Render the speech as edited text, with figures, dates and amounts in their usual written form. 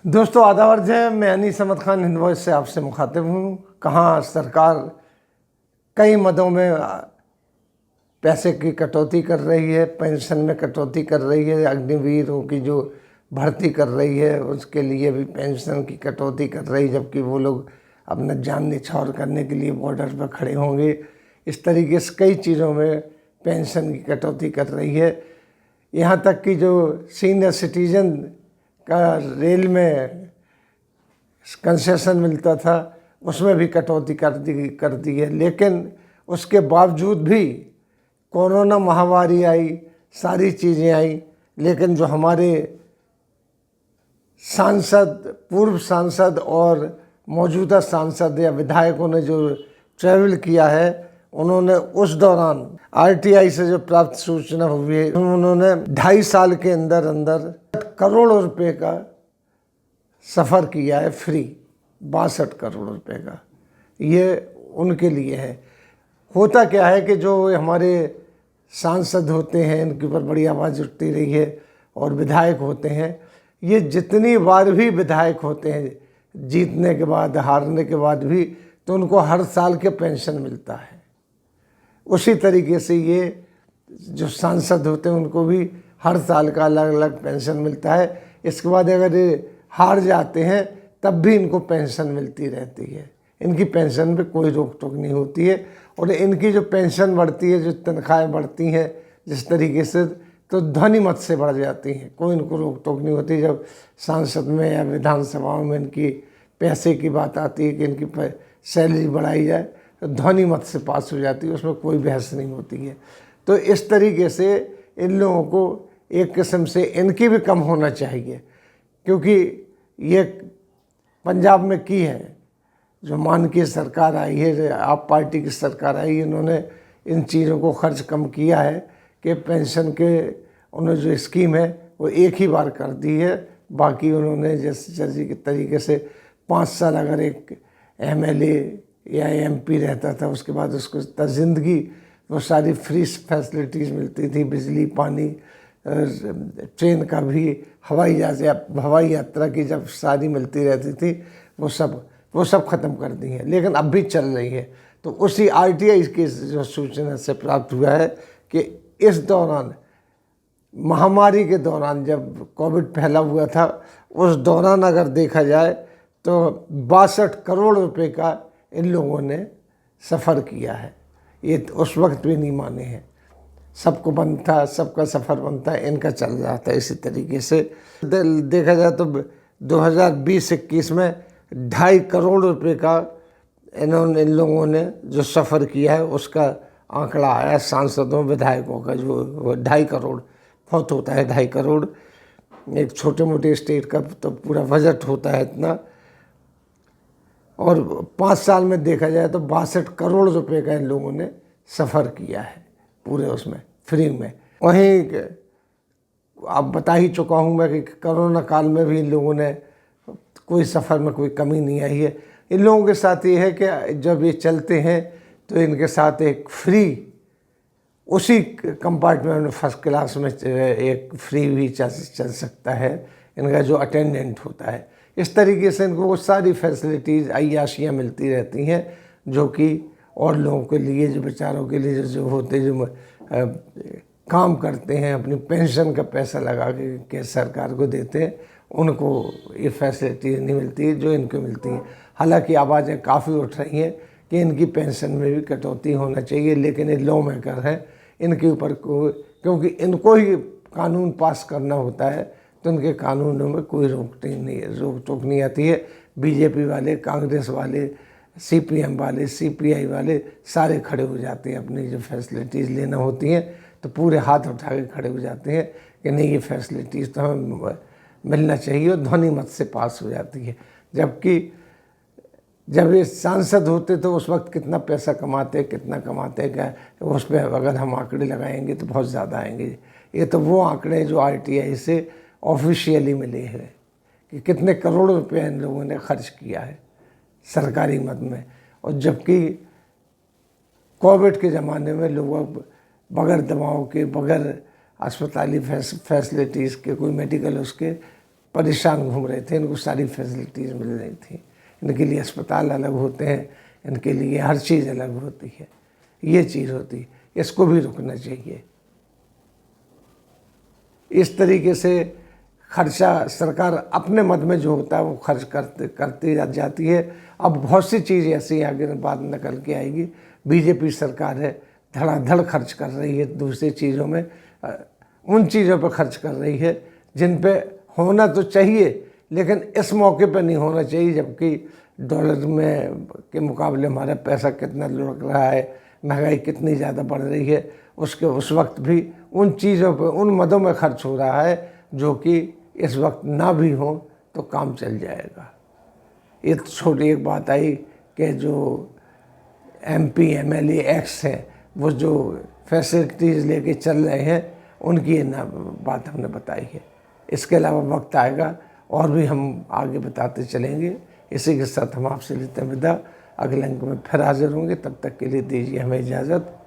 दोस्तों आदाब अर्ज़ है। मैं अनीस अहमद खान हिंद वॉइस से आपसे मुखातिब हूँ। कहाँ सरकार कई मदों में पैसे की कटौती कर रही है, पेंशन में कटौती कर रही है, अग्निवीरों की जो भर्ती कर रही है उसके लिए भी पेंशन की कटौती कर रही है, जबकि वो लोग अपना जान निछावर करने के लिए बॉर्डर पर खड़े होंगे। इस तरीके से कई चीज़ों में पेंशन की कटौती कर रही है। यहाँ तक कि जो सीनियर सिटीजन का रेल में कंसेशन मिलता था उसमें भी कटौती कर दी है। लेकिन उसके बावजूद भी कोरोना महामारी आई, सारी चीज़ें आई, लेकिन जो हमारे सांसद, पूर्व सांसद और मौजूदा सांसद या विधायकों ने जो ट्रैवल किया है, उन्होंने उस दौरान आरटीआई से जो प्राप्त सूचना हुई है, उन्होंने 2.5 साल के अंदर अंदर करोड़ों रुपए का सफ़र किया है फ्री। 62 करोड़ रुपए का ये उनके लिए है। होता क्या है कि जो हमारे सांसद होते हैं इनके ऊपर बड़ी आवाज़ उठती रही है, और विधायक होते हैं, ये जितनी बार भी विधायक होते हैं, जीतने के बाद हारने के बाद भी, तो उनको हर साल के पेंशन मिलता है। उसी तरीके से ये जो सांसद होते हैं उनको भी हर साल का अलग अलग पेंशन मिलता है। इसके बाद अगर ये हार जाते हैं तब भी इनको पेंशन मिलती रहती है। इनकी पेंशन पे कोई रोक टोक नहीं होती है, और इनकी जो पेंशन बढ़ती है, जो तनख्वाहें बढ़ती हैं जिस तरीके से, तो ध्वनिमत से बढ़ जाती हैं, कोई इनको रोक टोक नहीं होती। जब सांसद में या विधानसभाओं में इनकी पैसे की बात आती है कि इनकी सैलरी बढ़ाई जाए, तो ध्वनिमत से पास हो जाती है, उसमें कोई बहस नहीं होती है। तो इस तरीके से इन लोगों को एक किस्म से इनकी भी कम होना चाहिए, क्योंकि ये पंजाब में की है जो मान की सरकार आई है, आप पार्टी की सरकार आई, इन्होंने इन चीज़ों को खर्च कम किया है कि पेंशन के उन्होंने जो स्कीम है वो एक ही बार कर दी है। बाकी उन्होंने जैसे तरीके से 5 साल अगर एक एमएलए या एमपी रहता था, उसके बाद उसको ज़िंदगी वो सारी फ्री फैसिलिटीज़ मिलती थी, बिजली, पानी, ट्रेन का भी, हवाई यात्रा की जब सारी मिलती रहती थी, वो सब ख़त्म कर दी है, लेकिन अब भी चल रही है। तो उसी आरटीआई की जो सूचना से प्राप्त हुआ है कि इस दौरान, महामारी के दौरान, जब कोविड फैला हुआ था, उस दौरान अगर देखा जाए तो 62 करोड़ रुपए का इन लोगों ने सफ़र किया है। ये उस वक्त भी नहीं माने हैं, सबको बंद था, सबका सफ़र बंद था, इनका चल रहा था। इसी तरीके से देखा जाए तो 2020-21 में 2.5 करोड़ रुपए का इन लोगों ने जो सफ़र किया है उसका आंकड़ा आया सांसदों विधायकों का, जो 2.5 करोड़ बहुत होता है। 2.5 करोड़ एक छोटे मोटे स्टेट का तो पूरा बजट होता है इतना। और 5 साल में देखा जाए तो 62 करोड़ रुपए का इन लोगों ने सफ़र किया है पूरे उसमें फ्री में। वहीं आप बता ही चुका हूँ मैं कि कोरोना काल में भी इन लोगों ने कोई सफ़र में कोई कमी नहीं आई है। इन लोगों के साथ ये है कि जब ये चलते हैं तो इनके साथ एक फ्री, उसी कंपार्टमेंट में फर्स्ट क्लास में एक फ्री भी चल सकता है इनका जो अटेंडेंट होता है। इस तरीके से इनको वो सारी फैसिलिटीज़, अय्याशियाँ मिलती रहती हैं, जो कि और लोगों के लिए, जो बेचारों के लिए जो होते, जो काम करते हैं, अपनी पेंशन का पैसा लगा के सरकार को देते हैं, उनको ये फैसिलिटी नहीं मिलती है जो इनको मिलती है। हालांकि आवाज़ें काफ़ी उठ रही हैं कि इनकी पेंशन में भी कटौती होना चाहिए, लेकिन ये लॉ मेकर हैं, इनके ऊपर क्योंकि इनको ही कानून पास करना होता है, तो इनके कानूनों में कोई रोक टोक नहीं आती है। बीजेपी वाले, कांग्रेस वाले, सीपीएम वाले, सीपीआई वाले सारे खड़े हो जाते हैं, अपनी जो फैसिलिटीज़ लेना होती हैं तो पूरे हाथ उठा के खड़े हो जाते हैं कि नहीं, ये फैसिलिटीज़ तो हमें मिलना चाहिए, और ध्वनि मत से पास हो जाती है। जबकि जब ये सांसद होते तो उस वक्त कितना पैसा कमाते, कितना कमाते, क्या उस पर अगर हम आंकड़े लगाएंगे तो बहुत ज़्यादा आएंगे। ये तो वो आंकड़े जो आरटीआई से ऑफिशियली मिले हैं कि कितने करोड़ रुपए इन लोगों ने खर्च किया है सरकारी मद में। और जबकि कोविड के ज़माने में लोग बगैर दवाओं के, बगैर अस्पताली फैसिलिटीज़ के, कोई मेडिकल उसके परेशान घूम रहे थे, इनको सारी फैसिलिटीज़ मिल रही थी। इनके लिए अस्पताल अलग होते हैं, इनके लिए हर चीज़ अलग होती है, ये चीज़ होती है। इसको भी रुकना चाहिए। इस तरीके से खर्चा सरकार अपने मद में जो होता है वो खर्च करती जाती है। अब बहुत सी चीज़ ऐसी आगे बात निकल के आएगी। बीजेपी सरकार है, धड़ाधड़ खर्च कर रही है दूसरी चीज़ों में, उन चीज़ों पर खर्च कर रही है जिन पे होना तो चाहिए, लेकिन इस मौके पर नहीं होना चाहिए, जबकि डॉलर में के मुकाबले हमारा पैसा कितना लुढ़क रहा है, महंगाई कितनी ज़्यादा बढ़ रही है। उस वक्त भी उन चीज़ों पर, उन मदों में खर्च हो रहा है जो कि इस वक्त ना भी हो तो काम चल जाएगा। एक छोटी एक बात आई कि जो MP MLA एक्स हैं वो जो फैसिलिटीज़ लेके चल रहे हैं उनकी ना बात हमने बताई है। इसके अलावा वक्त आएगा और भी हम आगे बताते चलेंगे। इसी के साथ हम आपसे लेते हैं विदा। अगले अंक में फिर हाजिर होंगे, तब तक के लिए दीजिए हमें इजाज़त।